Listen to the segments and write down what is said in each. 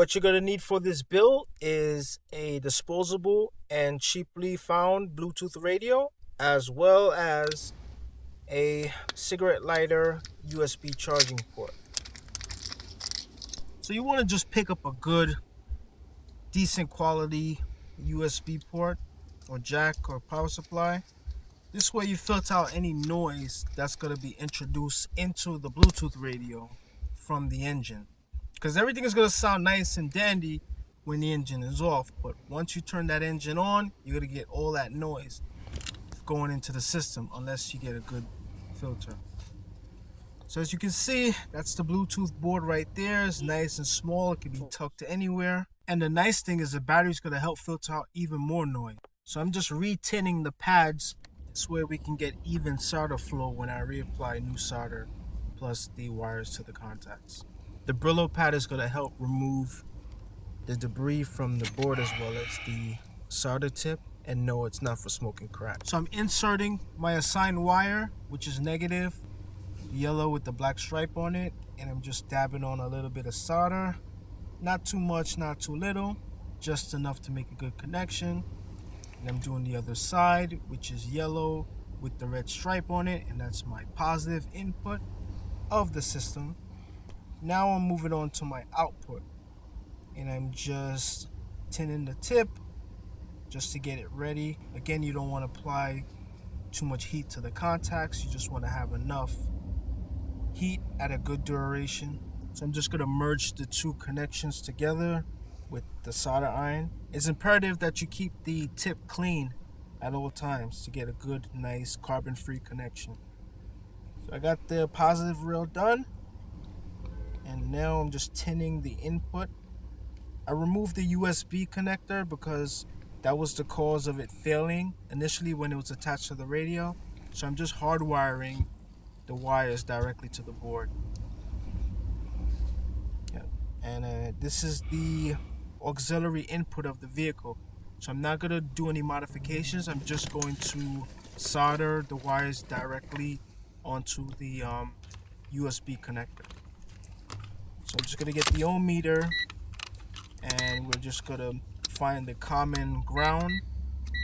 What you're going to need for this build is a disposable and cheaply found Bluetooth radio, as well as a cigarette lighter USB charging port. So you want to just pick up a good, decent quality USB port or jack or power supply. This way you filter out any noise that's going to be introduced into the Bluetooth radio from the engine. Because everything is going to sound nice and dandy when the engine is off. But once you turn that engine on, you're going to get all that noise going into the system unless you get a good filter. So as you can see, that's the Bluetooth board right there. It's nice and small. It can be tucked anywhere. And the nice thing is the battery is going to help filter out even more noise. So I'm just re-tinning the pads. This way we can get even solder flow when I reapply new solder plus the wires to the contacts. The Brillo pad is going to help remove the debris from the board as well as the solder tip. And no, it's not for smoking crack. So I'm inserting my assigned wire, which is negative, yellow with the black stripe on it. And I'm just dabbing on a little bit of solder. Not too much, not too little. Just enough to make a good connection. And I'm doing the other side, which is yellow with the red stripe on it. And that's my positive input of the system. Now I'm moving on to my output, and I'm just tinning the tip just to get it ready. Again, you don't want to apply too much heat to the contacts. You just want to have enough heat at a good duration. So I'm just going to merge the two connections together with the solder iron. It's imperative that you keep the tip clean at all times to get a good, nice carbon-free connection. So I got the positive rail done. And now I'm just tinning the input. I removed the USB connector because that was the cause of it failing initially when it was attached to the radio. So I'm just hardwiring the wires directly to the board. Yeah. And this is the auxiliary input of the vehicle. So I'm not going to do any modifications. I'm just going to solder the wires directly onto the USB connector. So I'm just going to get the ohm meter, and we're just going to find the common ground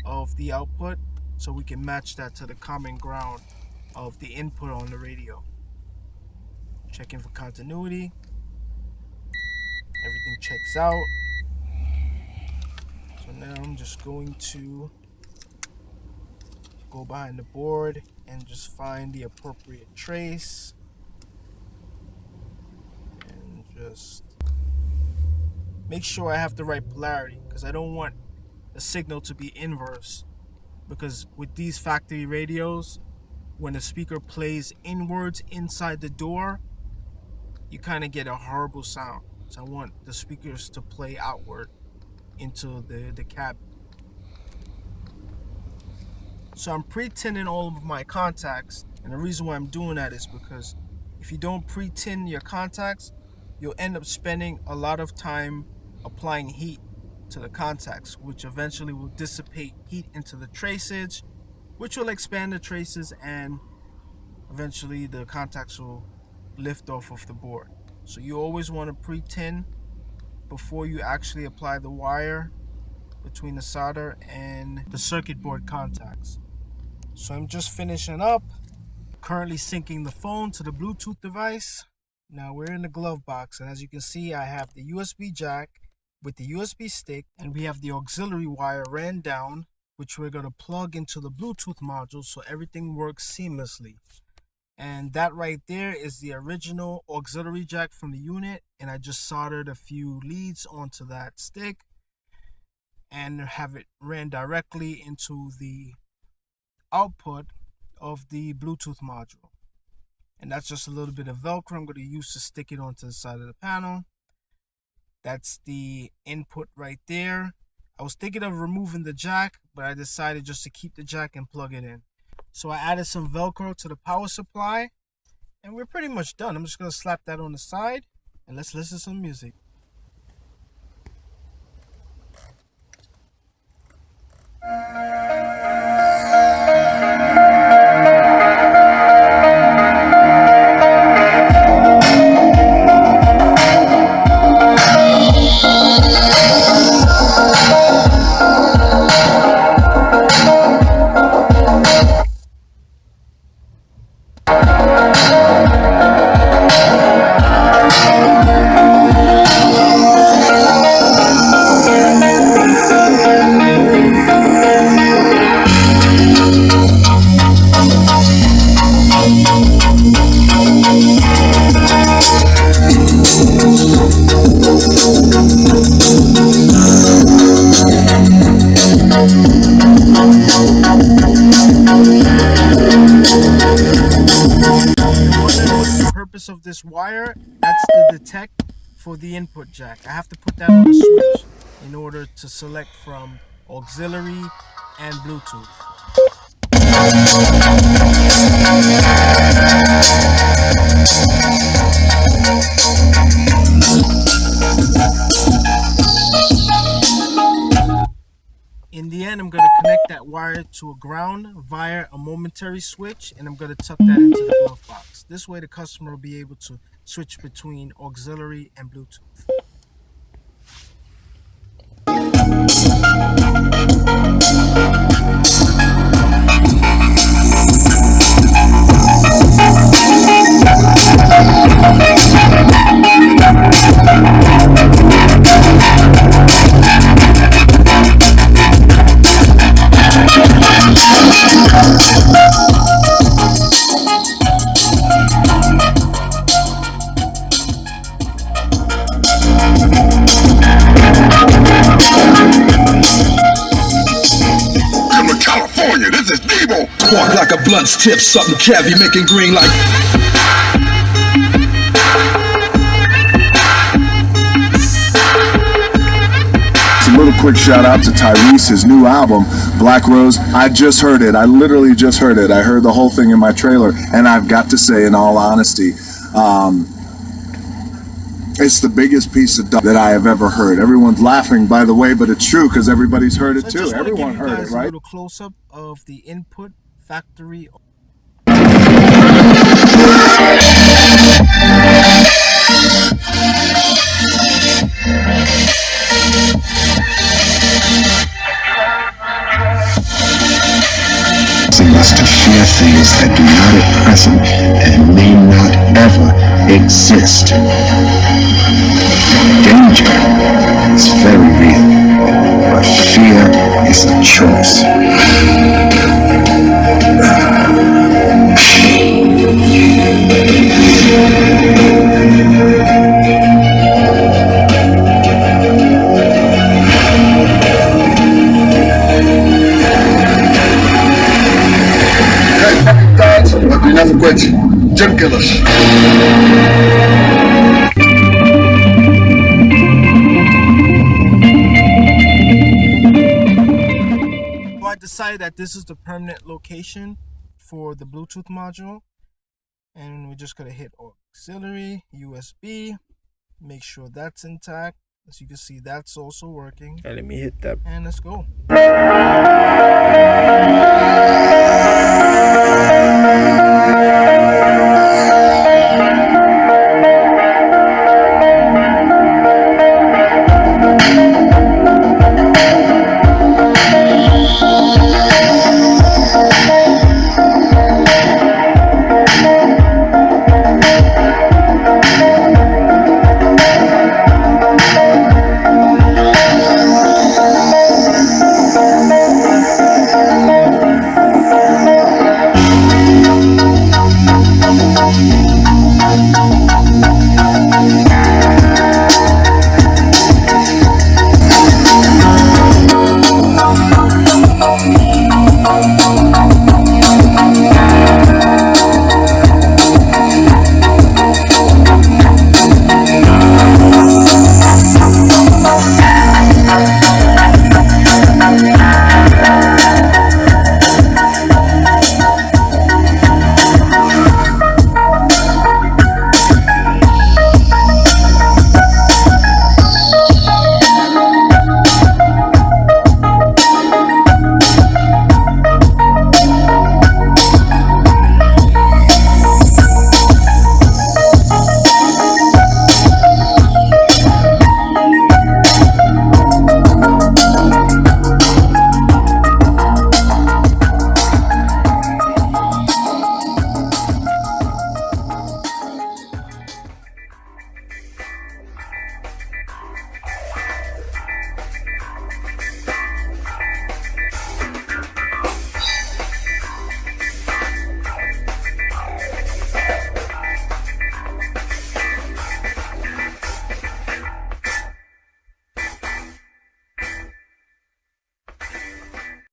of the output so we can match that to the common ground of the input on the radio. Checking for continuity. Everything checks out. So now I'm just going to go behind the board and just find the appropriate trace. Just make sure I have the right polarity, because I don't want the signal to be inverse, because with these factory radios, when the speaker plays inwards inside the door, you kind of get a horrible sound. So I want the speakers to play outward into the cab. So I'm pre-tinning all of my contacts, and the reason why I'm doing that is because if you don't pre-tin your contacts, you'll end up spending a lot of time applying heat to the contacts, which eventually will dissipate heat into the traceage, which will expand the traces, and eventually the contacts will lift off of the board. So you always want to pre-tin before you actually apply the wire between the solder and the circuit board contacts. So I'm just finishing up, currently syncing the phone to the Bluetooth device. Now we're in the glove box, and as you can see, I have the USB jack with the USB stick, and we have the auxiliary wire ran down, which we're going to plug into the Bluetooth module so everything works seamlessly. And that right there is the original auxiliary jack from the unit, and I just soldered a few leads onto that stick and have it ran directly into the output of the Bluetooth module. And that's just a little bit of velcro I'm going to use to stick it onto the side of the panel. That's the input right there. I was thinking of removing the jack, but I decided just to keep the jack and plug it in. So I added some velcro to the power supply, and we're pretty much done. I'm just going to slap that on the side, and let's listen to some music. purpose of this wire, that's the detect for the input jack. I have to put that on the switch in order to select from auxiliary and Bluetooth. In the end, I'm going to connect that wire to a ground via a momentary switch, and I'm going to tuck that into the glove box. This way the customer will be able to switch between auxiliary and Bluetooth. Spark like a blunt's tip, something cavy making green like. It's a little quick shout out to Tyrese, his new album, Black Rose. I just heard it. I literally just heard it. I heard the whole thing in my trailer, and I've got to say, in all honesty, it's the biggest piece of that I have ever heard. Everyone's laughing, by the way, but it's true because everybody's heard it too. Everyone heard it, right? A little close up of the input factory. Us to fear things that do not at present and may not ever exist. Danger is very real, but fear is a choice. Jim Gillis. So I decided that this is the permanent location for the Bluetooth module, and we're just going to hit auxiliary, USB, make sure that's intact. As you can see, that's also working. And let me hit that. And let's go.